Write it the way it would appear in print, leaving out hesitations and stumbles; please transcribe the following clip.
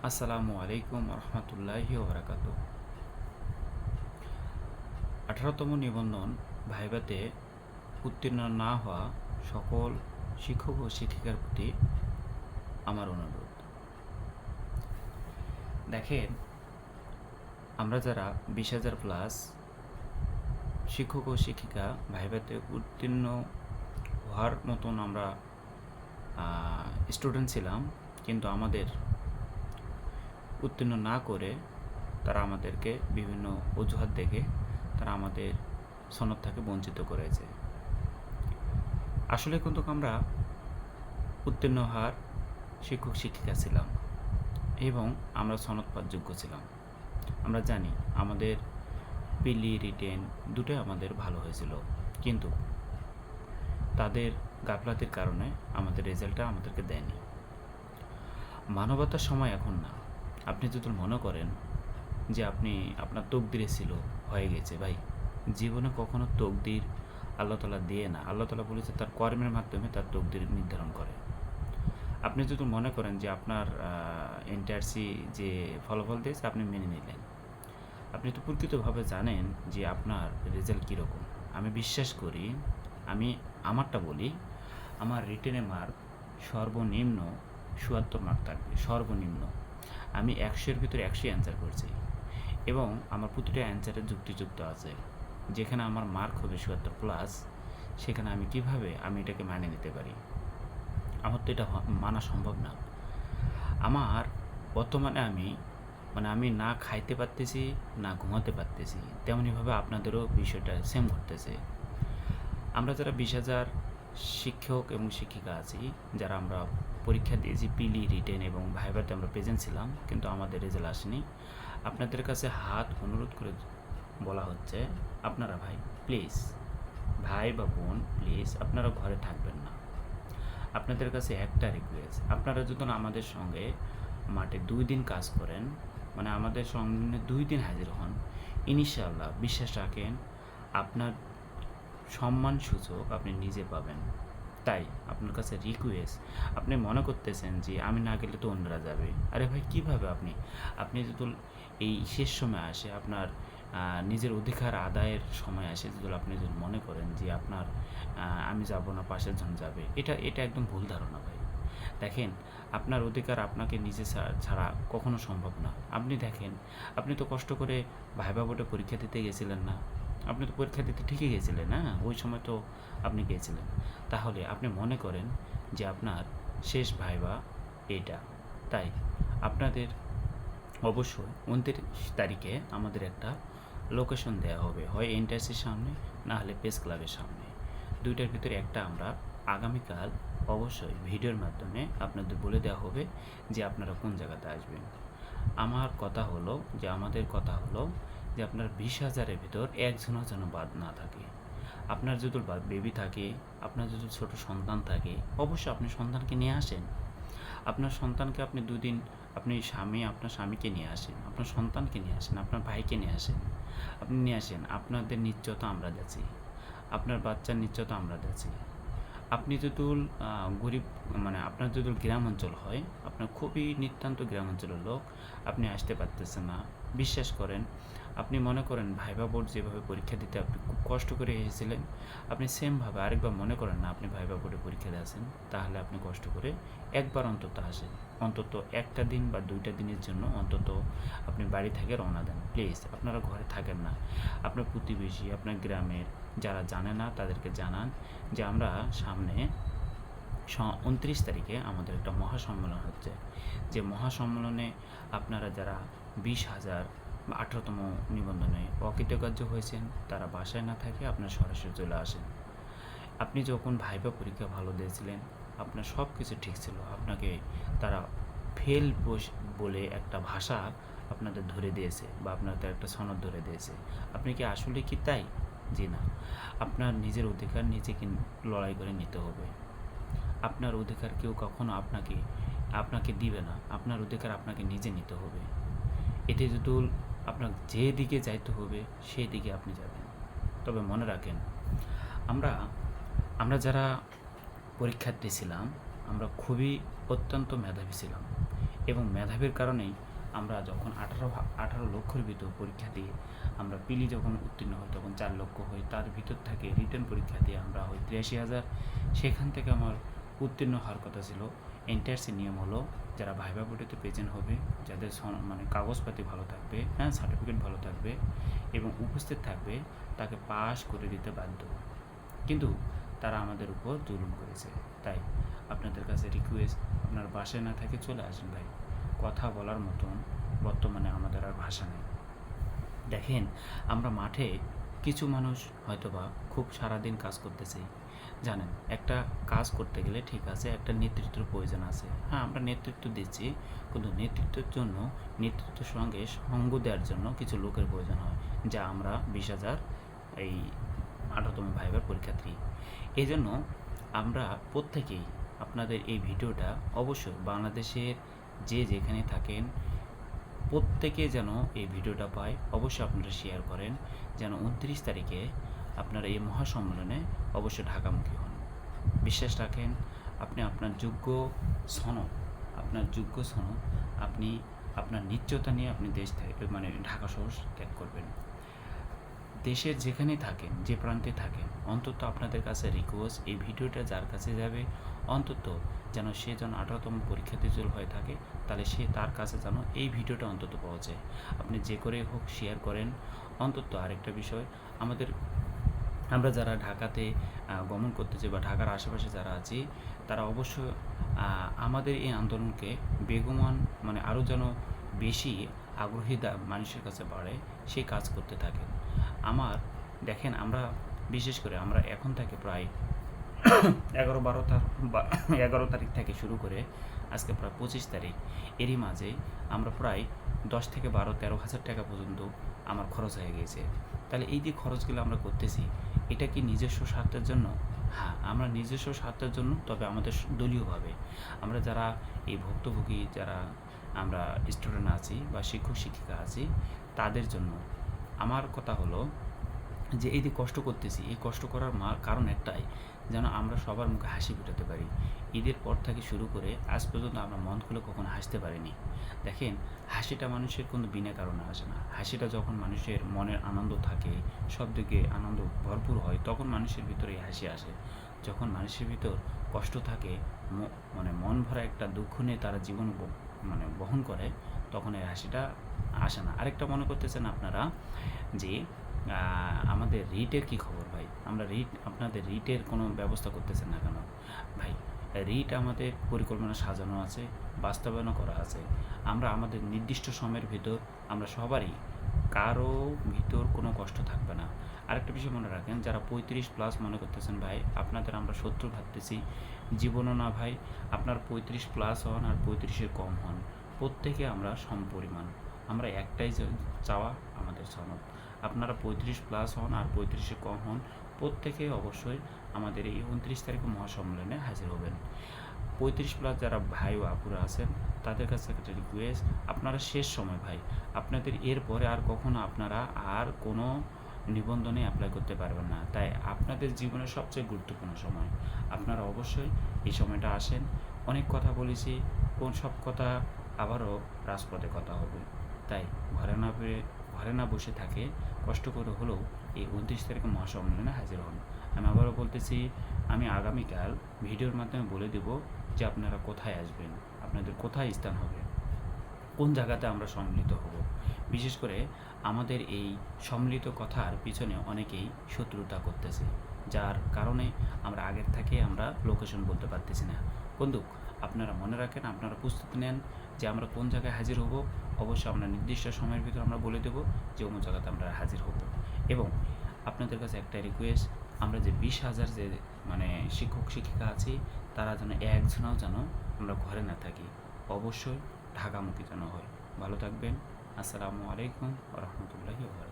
আসসালামু আলাইকুম রহমতুল্লাহি ওবরাকাতু। 18তম নিবন্ধন ভাইভাতে উত্তীর্ণ না হওয়া সকল শিক্ষক ও শিক্ষিকার প্রতি আমার অনুরোধ। দেখেন, আমরা যারা 20,000 প্লাস শিক্ষক ও শিক্ষিকা ভাইভাতে উত্তীর্ণ হওয়ার মতন আমরা স্টুডেন্ট ছিলাম, কিন্তু আমাদের উত্তীর্ণ না করে তারা আমাদেরকে বিভিন্ন অজুহাত দেখে তারা আমাদের সনদ থেকে বঞ্চিত করেছে। আসলে কিন্তু আমরা উত্তীর্ণ হওয়ার শিক্ষক শিক্ষিকা ছিলাম এবং আমরা সনদ পাওয়ার যোগ্য ছিলাম। আমরা জানি আমাদের পিলি রিটেন দুটোই আমাদের ভালো হয়েছিল, কিন্তু তাদের গাফলাতির কারণে আমাদের রেজাল্টটা আমাদেরকে দেয়নি। মানবতার সময় এখন না। আপনি যদি মনে করেন যে আপনার তকদিরে ছিল, হয়ে গেছে, ভাই, জীবনে কখনো তকদির আল্লাহ তাআলা দিয়ে না। আল্লাহ তাআলা বলেছে তার কর্মের মাধ্যমে তার তকদির নির্ধারণ করে। আপনি যদি মনে করেন যে আপনার এনটিআরসি যে ফলাফল দিয়েছে আপনি মেনে নিলেন, আপনি তো প্রকৃতভাবে জানেন যে আপনার রেজাল্ট কীরকম। আমি বিশ্বাস করি, আমি আমারটা বলি, আমার রিটেনে মার্ক সর্বনিম্ন ৭৪ মার্ক থাকবে, সর্বনিম্ন। আমি ১০০-এর ভিতরে ১০০ অ্যান্সার করছি এবং আমার প্রতিটা অ্যান্সারে যুক্তিযুক্ত আছে। যেখানে আমার মার্ক হবে ৭৪ প্লাস, সেখানে আমি কিভাবে এটাকে মানিয়ে নিতে পারি? আমার তো এটা মানা সম্ভব না। আমার বর্তমানে আমি না খাইতে পারতেছি, না ঘুমাতে পারতেছি। তেমনিভাবে আপনাদেরও বিষয়টা সেম ঘটতেছে। আমরা যারা 20,000 শিক্ষক এবং শিক্ষিকা আছি, যারা আমরা পরীক্ষা দিয়েছি, পিলি, রিটেন এবং ভাইভাতে আমরা প্রেজেন্ট ছিলাম, কিন্তু আমাদের রেজাল্ট আসেনি। আপনাদের কাছে হাত অনুরোধ করে বলা হচ্ছে, আপনারা ভাই প্লিজ, ভাই বা বোন প্লিজ, আপনারা ঘরে থাকবেন না। আপনাদের কাছে একটা রিকোয়েস্ট, আপনারা যদি আমাদের সঙ্গে মাঠে 2 দিন কাজ করেন, মানে আমাদের সঙ্গে 2 দিন হাজির হন, ইনশাআল্লাহ বিশ্বাস রাখেন আপনার সম্মানসূচক আপনি নিজে পাবেন। তাই আপনার কাছে রিকোয়েস্ট, আপনি মনে করতেছেন যে আমি না গেলে তো অন্যরা যাবে। আরে ভাই, কীভাবে আপনি যদি এই শেষ সময় আসে, আপনার নিজের অধিকার আদায়ের সময় আসে, যদি আপনি যদি মনে করেন যে আপনার আমি যাব না, পাশের জন যাবে, এটা একদম ভুল ধারণা ভাই। দেখেন, আপনার অধিকার আপনাকে নিজে ছাড়া কখনো সম্ভব না। আপনি দেখেন, আপনি তো কষ্ট করে ভাইবা বোর্ডে পরীক্ষা দিতে গেছিলেন না? আপনি তো পরীক্ষা দিতে ঠিকই গিয়েছিলেন, হ্যাঁ, ওই সময় তো আপনি গিয়েছিলেন। তাহলে আপনি মনে করেন যে আপনার শেষ ভাইবা এটা। তাই আপনাদের অবশ্যই 29 তারিখে আমাদের একটা লোকেশন দেওয়া হবে, হয় এনটিআরসির সামনে, না হলে প্রেস ক্লাবের সামনে। দুইটার ভিতরে একটা আমরা আগামীকাল অবশ্যই ভিডিওর মাধ্যমে আপনাদের বলে দেওয়া হবে যে আপনারা কোন জায়গাতে আসবেন। আমাদের কথা হলো যে আপনার 20,000-এর ভিতর একজনও যেন বাদ না থাকে। আপনার যদি বেবি থাকে, আপনার যদি ছোট সন্তান থাকে, অবশ্যই আপনি সন্তানকে নিয়ে আসেন। আপনার সন্তানকে আপনি 2 দিন আপনার স্বামীকে নিয়ে আসেন, আপনার সন্তানকে নিয়ে আসেন, আপনার ভাইকে নিয়ে আসেন। আপনি নিয়ে আসেন, আপনাদের নিশ্চয়তা আমরা যাচ্ছি, আপনার বাচ্চার নিশ্চয়তা আমরা যাচ্ছি। আপনি যদি গরিব, আপনার যদি গ্রাম অঞ্চল হয়, আপনার খুবই নিতান্ত গ্রাম অঞ্চলের লোক, আপনি আসতে পারতেছেন না, বিশ্বাস করেন, আপনি মনে করেন ভাইবা বোর্ড যেভাবে পরীক্ষা দিতে আপনি খুব কষ্ট করে এসেছিলেন, আপনি সেমভাবে আরেকবার মনে করেন না আপনি ভাইবা বোর্ডে পরীক্ষা দিয়েছেন, তাহলে আপনি কষ্ট করে একবার অন্তত আসেন। অন্তত একটা দিন বা 2টা দিনের জন্য অন্তত আপনি বাড়ি থেকে রওনা দেন। প্লিজ, আপনারা ঘরে থাকেন না। আপনার প্রতিবেশী, আপনার গ্রামের যারা জানে না তাদেরকে জানান যে আমরা সামনে 29 তারিখে আমাদের একটা মহাসম্মেলন হচ্ছে, যে মহাসম্মেলনে আপনারা যারা 20,000 বা 18তম নিবন্ধনে অকৃতকার্য হয়েছেন, তারা বাসায় না থাকে আপনার সরাসরি চলে আসেন। আপনি যখন ভাইবা পরীক্ষা ভালো দিয়েছিলেন, আপনার সব কিছু ঠিক ছিল, আপনাকে তারা ফেল বলে একটা ভাষা আপনাদের ধরে দিয়েছে বা আপনাদের একটা সনদ ধরে দিয়েছে। আপনি কি আসলে কি তাই? জি না। আপনার নিজের অধিকার নিজেকে লড়াই করে নিতে হবে। আপনার অধিকার কেউ কখনো আপনাকে দিবে না। আপনার অধিকার আপনাকে নিজে নিতে হবে। এতে যদি আপনার যেদিকে যাইতে হবে সেই দিকে আপনি যাবেন। তবে মনে রাখেন, আমরা আমরা যারা পরীক্ষার্থী ছিলাম, আমরা খুবই অত্যন্ত মেধাবী ছিলাম এবং মেধাবীর কারণেই আমরা যখন 18 লক্ষের ভিতর পরীক্ষা দিয়ে আমরা পিলি যখন উত্তীর্ণ হই তখন 4 লক্ষ হই, তার ভিতর থেকে রিটেন পরীক্ষা দিয়ে আমরা হই 83,000। সেখান থেকে আমার উত্তীর্ণ হওয়ার কথা ছিল। এন্ট্রান্সের নিয়ম হলো যারা ভাইবা বোর্ডেতে প্রেজেন্ট হবে, যাদের মানে কাগজপাতি ভালো থাকবে, হ্যাঁ সার্টিফিকেট ভালো থাকবে এবং উপস্থিত থাকবে, তাকে পাস করে দিতে বাধ্য। কিন্তু তারা আমাদের উপর জুলুম করেছে। তাই আপনাদের কাছে রিকোয়েস্ট, আপনার বাসায় না থাকে চলে আসেন ভাই। কথা বলার মতন বর্তমানে আমাদের আর ভাষা নেই। দেখেন, আমরা মাঠে কিছু মানুষ হয়তোবা খুব সারাদিন কাজ করতেছে। জানেন, একটা কাজ করতে গেলে ঠিক আছে একটা নেতৃত্বের প্রয়োজন আছে। হ্যাঁ, আমরা নেতৃত্ব দিচ্ছি, কিন্তু নেতৃত্বের জন্য নেতৃত্বের সঙ্গে সঙ্গ দেওয়ার জন্য কিছু লোকের প্রয়োজন হয়, যা আমরা 20,000 এই 18তম ভাইবার পরীক্ষার্থী। এই জন্য আমরা প্রত্যেকেই আপনাদের এই ভিডিওটা অবশ্যই বাংলাদেশের যে যেখানে থাকেন প্রত্যেকে যেন এই ভিডিওটা পায়। অবশ্যই আপনারা শেয়ার করেন যেন 29 তারিখে আপনারা এই মহাসম্মেলনে অবশ্যই ঢাকামুখী হন। বিশ্বাস রাখেন, আপনি আপনার যোগ্য সনদ, আপনি আপনার নিশ্চয়তা নিয়ে আপনি দেশ থেকে মানে ঢাকা শহর ত্যাগ করবেন। দেশের যেখানেই থাকেন, যে প্রান্তে থাকেন, অন্তত আপনাদের কাছে রিকোয়েস্ট, এই ভিডিওটা যার কাছে যাবে অন্তত যেন সে যেন 18তম পরীক্ষার্থী যদি হয়ে থাকে, তাহলে সে তার কাছে যেন এই ভিডিওটা অন্তত পৌঁছে। আপনি যে করে হোক শেয়ার করেন। অন্তত আরেকটা বিষয়, আমরা যারা ঢাকাতে গমন করতেছি বা ঢাকার আশেপাশে যারা আছি, তারা অবশ্য আমাদের এই আন্দোলনকে বেগমান মানে আরও যেন বেশি আগ্রহী মানুষের কাছে বাড়ে, সেই কাজ করতে থাকেন। দেখেন, আমরা বিশেষ করে আমরা এখন থেকে প্রায় 11 তারিখ থেকে শুরু করে আজকে প্রায় 25 তারিখ, এরই মাঝে আমরা প্রায় 10 থেকে 13 হাজার টাকা পর্যন্ত আমার খরচ হয়ে গেছে। তাহলে এই যে খরচগুলো আমরা করতেছি, এটা কি নিজস্ব স্বার্থের জন্য? হ্যাঁ, আমরা নিজস্ব স্বার্থের জন্য, তবে আমাদের দলীয়ভাবে আমরা যারা এই ভুক্তভোগী যারা আমরা স্টুডেন্ট আছি বা শিক্ষক শিক্ষিকা আছি তাদের জন্য। আমার কথা হলো যে এই যে কষ্ট করতেছি, এই কষ্ট করার কারণ একটাই, যেন আমরা সবার মুখে হাসি ফুটাতে পারি। ঈদের পর থেকে শুরু করে আজ পর্যন্ত আমরা মন খুলে কখনো হাসতে পারিনি। দেখেন, হাসিটা মানুষের কোনো বিনা কারণে আসে না। হাসিটা যখন মানুষের মনের আনন্দ থাকে, সব দিকে আনন্দ ভরপুর হয়, তখন মানুষের ভিতরে হাসি আসে। যখন মানুষের ভিতর কষ্ট থাকে, মানে মন ভরা একটা দুঃখ নিয়ে তারা জীবন বহন করে, তখন এই হাসিটা আসে না। আরেকটা মনে করতেছেন আপনারা যে আমাদের রিটের কী খবর ভাই? আপনাদের রিটের কোনো ব্যবস্থা করতেছেন না কেন ভাই? রিট আমাদের পরিকল্পনা সাজানো আছে, বাস্তবায়নও করা আছে। আমরা আমাদের নির্দিষ্ট সময়ের ভিতর আমরা সবারই কারো ভিতর কোনো কষ্ট থাকবে না। আরেকটা বিষয় মনে রাখেন, যারা 35+ মনে করতেছেন ভাই আপনাদের আমরা শত্রু ভাবতেছি, জীবনও না ভাই। আপনার 35+ হন আর 35-এর কম হন, প্রত্যেকে আমরা সমপরিমাণ। আমরা একটাই চাওয়া, আমাদের সনদ। আপনারা 35+ হন আর 35-এর কম হন, প্রত্যেকে অবশ্যই আমাদের এই 29 তারিখে মহাসম্মেলনে হাজির হবেন। 35+ যারা ভাই ও আপুরা আছেন তাদের কাছে একটা রিকোয়েস্ট, আপনারা শেষ সময় ভাই, আপনাদের এরপরে আর কখনো আপনারা আর কোনো নিবন্ধনে অ্যাপ্লাই করতে পারবেন না। তাই আপনাদের জীবনের সবচেয়ে গুরুত্বপূর্ণ সময়, আপনারা অবশ্যই এই সময়টা আসেন। অনেক কথা বলেছি, সব কথা আবারও রাজপথে কথা হবে। তাই ঘরে না বসে থাকে, কষ্ট করে হলেও এই 29 তারিখে মহাসম্মেলনে হাজির হন। আমি আবারও বলতেছি, আমি আগামীকাল ভিডিওর মাধ্যমে বলে দেব যে আপনারা কোথায় আসবেন, আপনাদের কোথায় স্থান হবে, কোন জায়গাতে আমরা সম্মিলিত হব। বিশেষ করে আমাদের এই সম্মিলিত কথার পিছনে অনেকেই শত্রুতা করতেছে, যার কারণে আমরা আগের থেকে আমরা লোকেশন বলতে পারতেছি না। বন্ধু, আপনারা মনে রাখেন, আপনারা প্রস্তুতি নেন যে আমরা কোন জায়গায় হাজির হব। অবশ্যই আমরা নির্দিষ্ট সময়ের ভিতরে আমরা বলে দেব যে অমুক জায়গাতে আমরা হাজির হব। এবং আপনাদের কাছে একটা রিকোয়েস্ট, আমরা যে 20,000 যে মানে শিক্ষক শিক্ষিকা আছি, তারা যেন একজনও যেন আমরা ঘরে না থাকি, অবশ্যই ঢাকামুখী যেন হয়। ভালো থাকবেন। আসসালামু আলাইকুম ওয়া রাহমাতুল্লাহি ওয়া বারাকাতুহু।